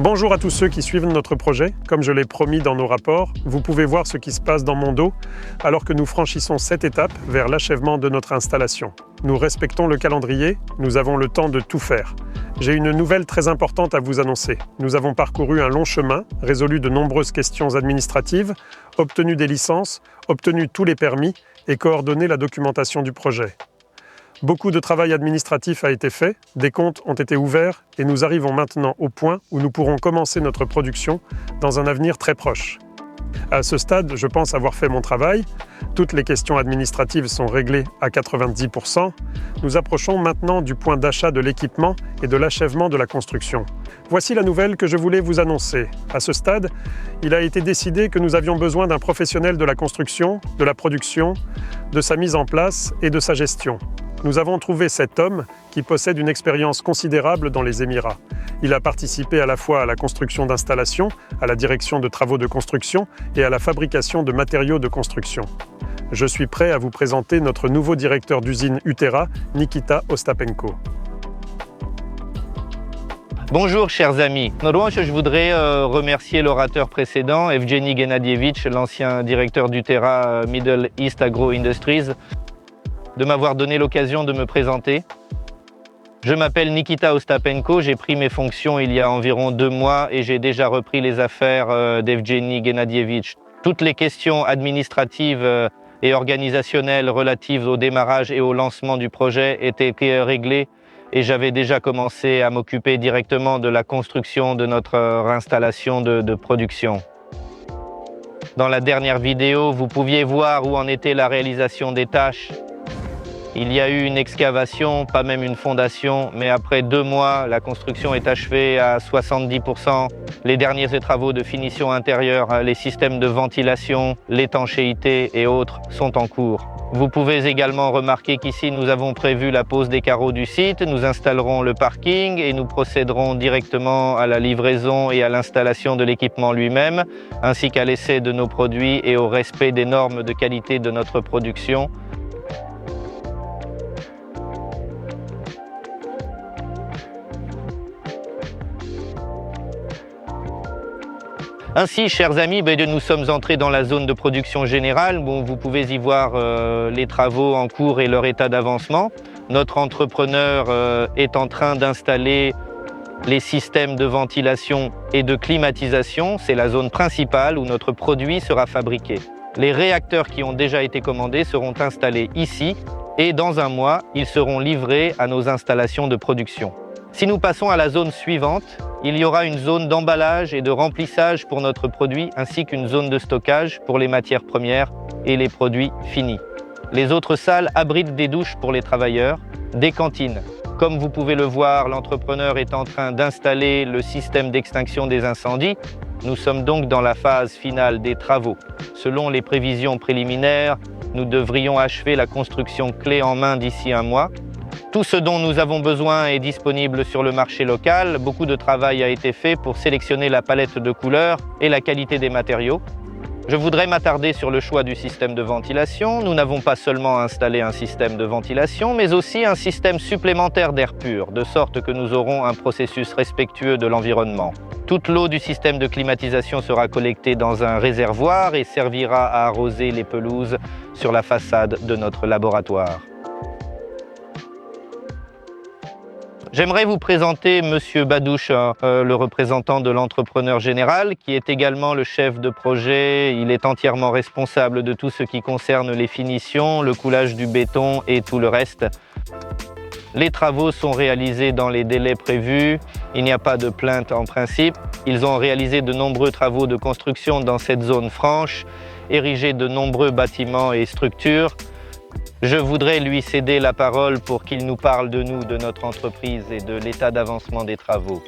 Bonjour à tous ceux qui suivent notre projet. Comme je l'ai promis dans nos rapports, vous pouvez voir ce qui se passe dans mon dos alors que nous franchissons cette étape vers l'achèvement de notre installation. Nous respectons le calendrier, nous avons le temps de tout faire. J'ai une nouvelle très importante à vous annoncer. Nous avons parcouru un long chemin, résolu de nombreuses questions administratives, obtenu des licences, obtenu tous les permis et coordonné la documentation du projet. Beaucoup de travail administratif a été fait, des comptes ont été ouverts et nous arrivons maintenant au point où nous pourrons commencer notre production dans un avenir très proche. À ce stade, je pense avoir fait mon travail. Toutes les questions administratives sont réglées à 90%. Nous approchons maintenant du point d'achat de l'équipement et de l'achèvement de la construction. Voici la nouvelle que je voulais vous annoncer. À ce stade, il a été décidé que nous avions besoin d'un professionnel de la construction, de la production, de sa mise en place et de sa gestion. Nous avons trouvé cet homme qui possède une expérience considérable dans les Émirats. Il a participé à la fois à la construction d'installations, à la direction de travaux de construction et à la fabrication de matériaux de construction. Je suis prêt à vous présenter notre nouveau directeur d'usine Utera, Nikita Ostapenko. Bonjour chers amis. Je voudrais remercier l'orateur précédent, Evgeny Gennadievitch, l'ancien directeur d'Utera Middle East Agro Industries, de m'avoir donné l'occasion de me présenter. Je m'appelle Nikita Ostapenko, j'ai pris mes fonctions il y a environ 2 mois et j'ai déjà repris les affaires d'Evgeny Gennadievitch. Toutes les questions administratives et organisationnelles relatives au démarrage et au lancement du projet étaient réglées et j'avais déjà commencé à m'occuper directement de la construction de notre installation de production. Dans la dernière vidéo, vous pouviez voir où en était la réalisation des tâches. Il y a eu une excavation, pas même une fondation, mais après 2 mois, la construction est achevée à 70%. Les derniers travaux de finition intérieure, les systèmes de ventilation, l'étanchéité et autres sont en cours. Vous pouvez également remarquer qu'ici, nous avons prévu la pose des carreaux du site, nous installerons le parking et nous procéderons directement à la livraison et à l'installation de l'équipement lui-même, ainsi qu'à l'essai de nos produits et au respect des normes de qualité de notre production. Ainsi, chers amis, nous sommes entrés dans la zone de production générale. Vous pouvez y voir les travaux en cours et leur état d'avancement. Notre entrepreneur est en train d'installer les systèmes de ventilation et de climatisation. C'est la zone principale où notre produit sera fabriqué. Les réacteurs qui ont déjà été commandés seront installés ici et dans 1 mois, ils seront livrés à nos installations de production. Si nous passons à la zone suivante, il y aura une zone d'emballage et de remplissage pour notre produit, ainsi qu'une zone de stockage pour les matières premières et les produits finis. Les autres salles abritent des douches pour les travailleurs, des cantines. Comme vous pouvez le voir, l'entrepreneur est en train d'installer le système d'extinction des incendies. Nous sommes donc dans la phase finale des travaux. Selon les prévisions préliminaires, nous devrions achever la construction clé en main d'ici 1 mois. Tout ce dont nous avons besoin est disponible sur le marché local. Beaucoup de travail a été fait pour sélectionner la palette de couleurs et la qualité des matériaux. Je voudrais m'attarder sur le choix du système de ventilation. Nous n'avons pas seulement installé un système de ventilation, mais aussi un système supplémentaire d'air pur, de sorte que nous aurons un processus respectueux de l'environnement. Toute l'eau du système de climatisation sera collectée dans un réservoir et servira à arroser les pelouses sur la façade de notre laboratoire. J'aimerais vous présenter Monsieur Badoucha, le représentant de l'entrepreneur général, qui est également le chef de projet. Il est entièrement responsable de tout ce qui concerne les finitions, le coulage du béton et tout le reste. Les travaux sont réalisés dans les délais prévus. Il n'y a pas de plainte en principe. Ils ont réalisé de nombreux travaux de construction dans cette zone franche, érigé de nombreux bâtiments et structures. Je voudrais lui céder la parole pour qu'il nous parle de nous, de notre entreprise et de l'état d'avancement des travaux.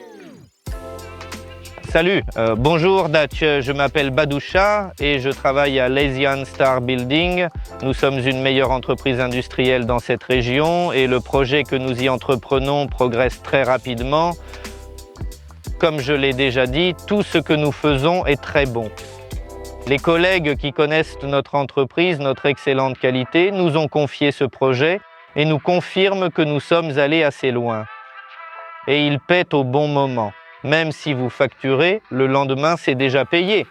Salut, bonjour Datch, je m'appelle Badoucha et je travaille à l'Asian Star Building. Nous sommes une meilleure entreprise industrielle dans cette région et le projet que nous y entreprenons progresse très rapidement. Comme je l'ai déjà dit, tout ce que nous faisons est très bon. Les collègues qui connaissent notre entreprise, notre excellente qualité, nous ont confié ce projet et nous confirment que nous sommes allés assez loin. Et ils pètent au bon moment. Même si vous facturez, le lendemain, c'est déjà payé.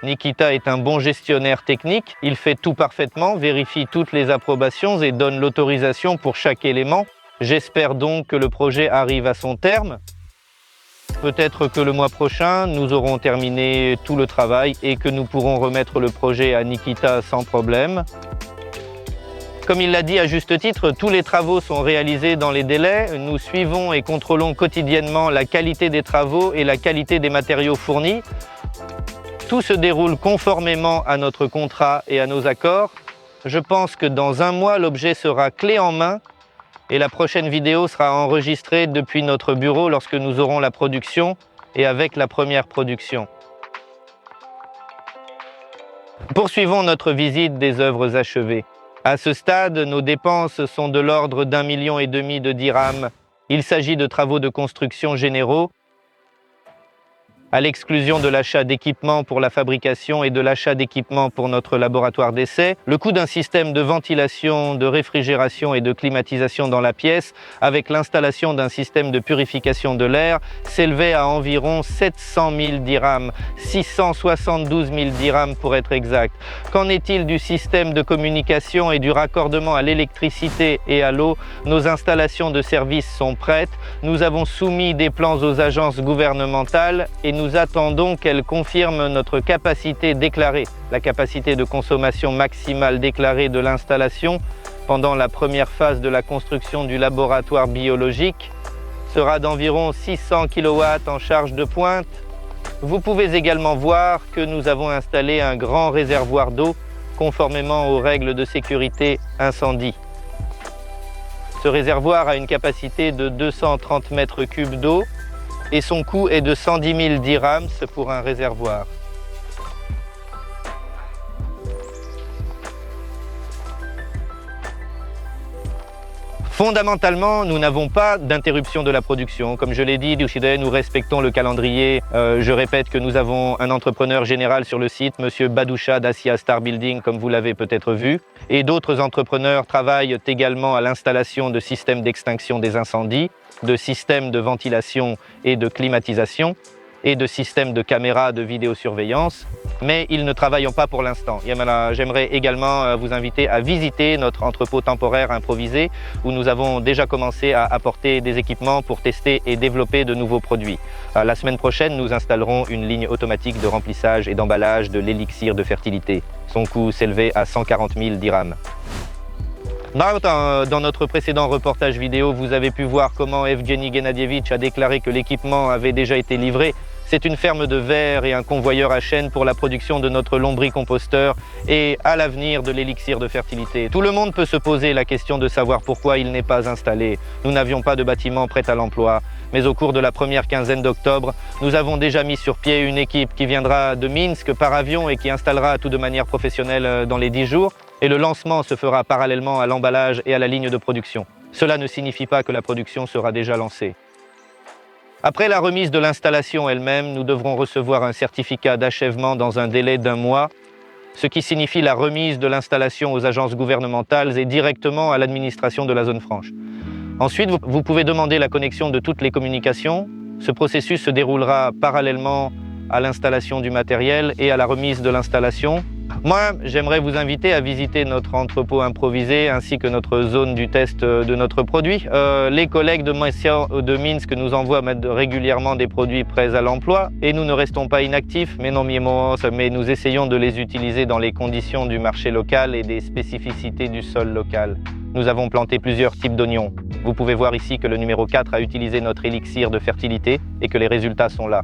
Nikita est un bon gestionnaire technique, il fait tout parfaitement, vérifie toutes les approbations et donne l'autorisation pour chaque élément. J'espère donc que le projet arrive à son terme. Peut-être que le mois prochain, nous aurons terminé tout le travail et que nous pourrons remettre le projet à Nikita sans problème. Comme il l'a dit à juste titre, tous les travaux sont réalisés dans les délais. Nous suivons et contrôlons quotidiennement la qualité des travaux et la qualité des matériaux fournis. Tout se déroule conformément à notre contrat et à nos accords. Je pense que dans un mois, l'objet sera clé en main et la prochaine vidéo sera enregistrée depuis notre bureau lorsque nous aurons la production et avec la première production. Poursuivons notre visite des œuvres achevées. À ce stade, nos dépenses sont de l'ordre d'1,5 million de dirhams. Il s'agit de travaux de construction généraux, à l'exclusion de l'achat d'équipements pour la fabrication et de l'achat d'équipements pour notre laboratoire d'essai. Le coût d'un système de ventilation, de réfrigération et de climatisation dans la pièce, avec l'installation d'un système de purification de l'air, s'élevait à environ 700 000 dirhams, 672 000 dirhams pour être exact. Qu'en est-il du système de communication et du raccordement à l'électricité et à l'eau? Nos installations de service sont prêtes. Nous avons soumis des plans aux agences gouvernementales et nous attendons qu'elles confirment notre capacité déclarée. La capacité de consommation maximale déclarée de l'installation pendant la première phase de la construction du laboratoire biologique sera d'environ 600 kW en charge de pointe. Vous pouvez également voir que nous avons installé un grand réservoir d'eau conformément aux règles de sécurité incendie. Ce réservoir a une capacité de 230 mètres cubes d'eau et son coût est de 110 000 dirhams pour un réservoir. Fondamentalement, nous n'avons pas d'interruption de la production. Comme je l'ai dit, nous respectons le calendrier. Je répète que nous avons un entrepreneur général sur le site, M. Badoucha d'Asia Star Building, comme vous l'avez peut-être vu. Et d'autres entrepreneurs travaillent également à l'installation de systèmes d'extinction des incendies, de systèmes de ventilation et de climatisation, et de systèmes de caméras de vidéosurveillance, mais ils ne travaillent pas pour l'instant. J'aimerais également vous inviter à visiter notre entrepôt temporaire improvisé où nous avons déjà commencé à apporter des équipements pour tester et développer de nouveaux produits. La semaine prochaine, nous installerons une ligne automatique de remplissage et d'emballage de l'élixir de fertilité. Son coût s'élevait à 140 000 dirhams. Dans notre précédent reportage vidéo, vous avez pu voir comment Evgeny Gennadievitch a déclaré que l'équipement avait déjà été livré. C'est une ferme de verre et un convoyeur à chaîne pour la production de notre lombricomposteur et à l'avenir de l'élixir de fertilité. Tout le monde peut se poser la question de savoir pourquoi il n'est pas installé. Nous n'avions pas de bâtiment prêt à l'emploi, mais au cours de la première quinzaine d'octobre, nous avons déjà mis sur pied une équipe qui viendra de Minsk par avion et qui installera tout de manière professionnelle dans les 10 jours. Et le lancement se fera parallèlement à l'emballage et à la ligne de production. Cela ne signifie pas que la production sera déjà lancée. Après la remise de l'installation elle-même, nous devrons recevoir un certificat d'achèvement dans un délai d'1 mois, ce qui signifie la remise de l'installation aux agences gouvernementales et directement à l'administration de la zone franche. Ensuite, vous pouvez demander la connexion de toutes les communications. Ce processus se déroulera parallèlement à l'installation du matériel et à la remise de l'installation. Moi, j'aimerais vous inviter à visiter notre entrepôt improvisé ainsi que notre zone du test de notre produit. Les collègues de Minsk nous envoient régulièrement des produits prêts à l'emploi et nous ne restons pas inactifs, mais nous essayons de les utiliser dans les conditions du marché local et des spécificités du sol local. Nous avons planté plusieurs types d'oignons. Vous pouvez voir ici que le numéro 4 a utilisé notre élixir de fertilité et que les résultats sont là.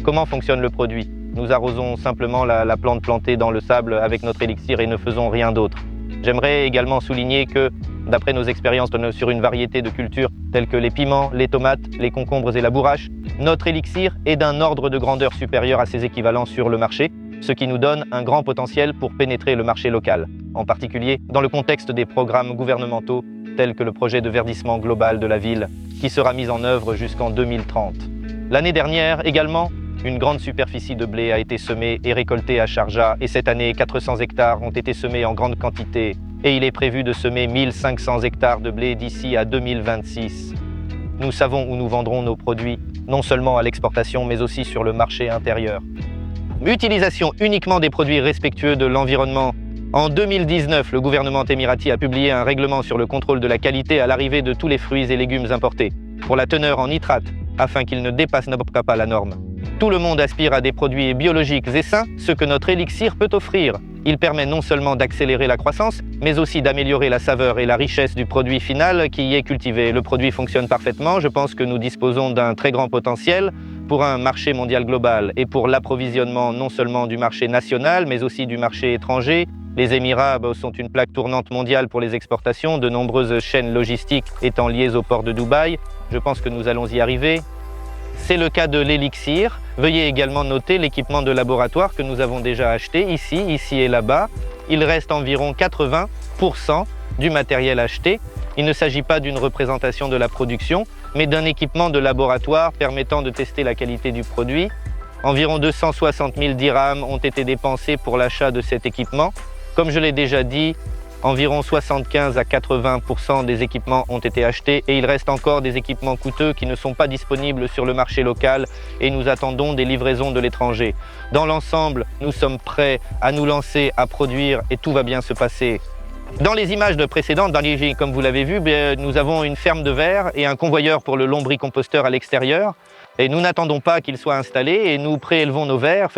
Comment fonctionne le produit ? Nous arrosons simplement la plante plantée dans le sable avec notre élixir et ne faisons rien d'autre. J'aimerais également souligner que, d'après nos expériences sur une variété de cultures telles que les piments, les tomates, les concombres et la bourrache, notre élixir est d'un ordre de grandeur supérieur à ses équivalents sur le marché, ce qui nous donne un grand potentiel pour pénétrer le marché local, en particulier dans le contexte des programmes gouvernementaux tels que le projet de verdissement global de la ville, qui sera mis en œuvre jusqu'en 2030. L'année dernière également, une grande superficie de blé a été semée et récoltée à Sharjah et cette année, 400 hectares ont été semés en grande quantité et il est prévu de semer 1500 hectares de blé d'ici à 2026. nous savons où nous vendrons nos produits, non seulement à l'exportation, mais aussi sur le marché intérieur. Utilisation uniquement des produits respectueux de l'environnement. En 2019, le gouvernement émirati a publié un règlement sur le contrôle de la qualité à l'arrivée de tous les fruits et légumes importés, pour la teneur en nitrate, afin qu'ils ne dépassent pas la norme. Tout le monde aspire à des produits biologiques et sains, ce que notre élixir peut offrir. Il permet non seulement d'accélérer la croissance, mais aussi d'améliorer la saveur et la richesse du produit final qui y est cultivé. Le produit fonctionne parfaitement, je pense que nous disposons d'un très grand potentiel pour un marché mondial global et pour l'approvisionnement non seulement du marché national, mais aussi du marché étranger. Les Émirats sont une plaque tournante mondiale pour les exportations, de nombreuses chaînes logistiques étant liées au port de Dubaï. Je pense que nous allons y arriver. C'est le cas de l'élixir. Veuillez également noter l'équipement de laboratoire que nous avons déjà acheté ici et là-bas. Il reste environ 80% du matériel acheté. Il ne s'agit pas d'une représentation de la production, mais d'un équipement de laboratoire permettant de tester la qualité du produit. Environ 260 000 dirhams ont été dépensés pour l'achat de cet équipement. Comme je l'ai déjà dit, environ 75 à 80% des équipements ont été achetés et il reste encore des équipements coûteux qui ne sont pas disponibles sur le marché local et nous attendons des livraisons de l'étranger. Dans l'ensemble, nous sommes prêts à nous lancer, à produire et tout va bien se passer. Dans les images précédentes, comme vous l'avez vu, nous avons une ferme de verre et un convoyeur pour le lombricomposteur à l'extérieur. Et nous n'attendons pas qu'il soit installé et nous préélevons nos verres,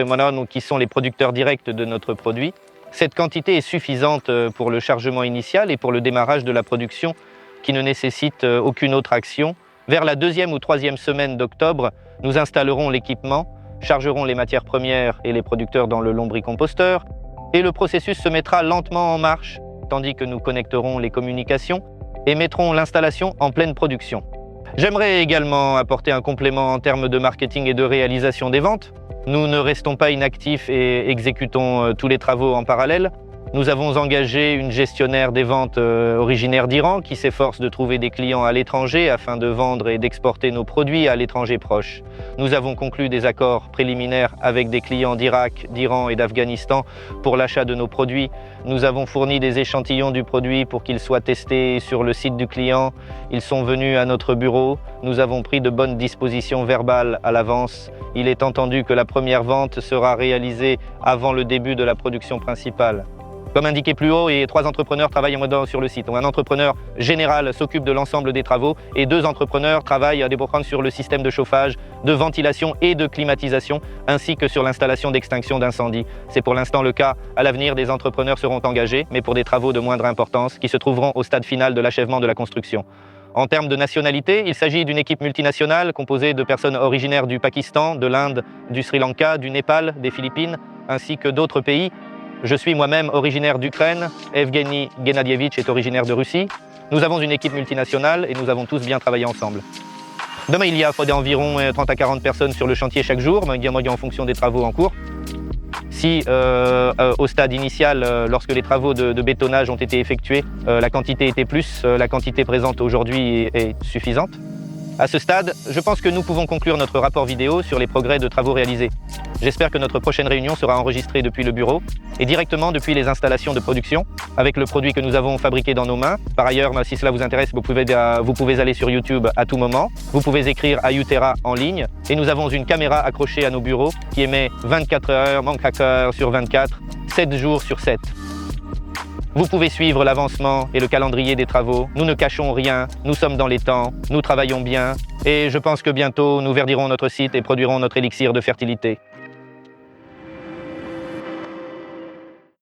qui sont les producteurs directs de notre produit. Cette quantité est suffisante pour le chargement initial et pour le démarrage de la production qui ne nécessite aucune autre action. Vers la 2e ou 3e semaine d'octobre, nous installerons l'équipement, chargerons les matières premières et les producteurs dans le lombricomposteur et le processus se mettra lentement en marche tandis que nous connecterons les communications et mettrons l'installation en pleine production. J'aimerais également apporter un complément en termes de marketing et de réalisation des ventes. Nous ne restons pas inactifs et exécutons tous les travaux en parallèle. Nous avons engagé une gestionnaire des ventes originaire d'Iran qui s'efforce de trouver des clients à l'étranger afin de vendre et d'exporter nos produits à l'étranger proche. Nous avons conclu des accords préliminaires avec des clients d'Irak, d'Iran et d'Afghanistan pour l'achat de nos produits. Nous avons fourni des échantillons du produit pour qu'ils soient testés sur le site du client. Ils sont venus à notre bureau. Nous avons pris de bonnes dispositions verbales à l'avance. Il est entendu que la première vente sera réalisée avant le début de la production principale. Comme indiqué plus haut, 3 entrepreneurs travaillent sur le site. Un entrepreneur général s'occupe de l'ensemble des travaux et 2 entrepreneurs travaillent sur le système de chauffage, de ventilation et de climatisation, ainsi que sur l'installation d'extinction d'incendie. C'est pour l'instant le cas. À l'avenir, des entrepreneurs seront engagés, mais pour des travaux de moindre importance, qui se trouveront au stade final de l'achèvement de la construction. En termes de nationalité, il s'agit d'une équipe multinationale composée de personnes originaires du Pakistan, de l'Inde, du Sri Lanka, du Népal, des Philippines, ainsi que d'autres pays. Je suis moi-même originaire d'Ukraine, Evgeny Gennadievitch est originaire de Russie. Nous avons une équipe multinationale et nous avons tous bien travaillé ensemble. Demain, il y a environ 30 à 40 personnes sur le chantier chaque jour, en fonction des travaux en cours. Si au stade initial, lorsque les travaux de bétonnage ont été effectués, la quantité était plus, la quantité présente aujourd'hui est suffisante. À ce stade, je pense que nous pouvons conclure notre rapport vidéo sur les progrès de travaux réalisés. J'espère que notre prochaine réunion sera enregistrée depuis le bureau et directement depuis les installations de production avec le produit que nous avons fabriqué dans nos mains. Par ailleurs, si cela vous intéresse, vous pouvez aller sur YouTube à tout moment. Vous pouvez écrire à Utera en ligne et nous avons une caméra accrochée à nos bureaux qui émet 24 heures sur 24, 7 jours sur 7. Vous pouvez suivre l'avancement et le calendrier des travaux. Nous ne cachons rien, nous sommes dans les temps, nous travaillons bien et je pense que bientôt nous verdirons notre site et produirons notre élixir de fertilité.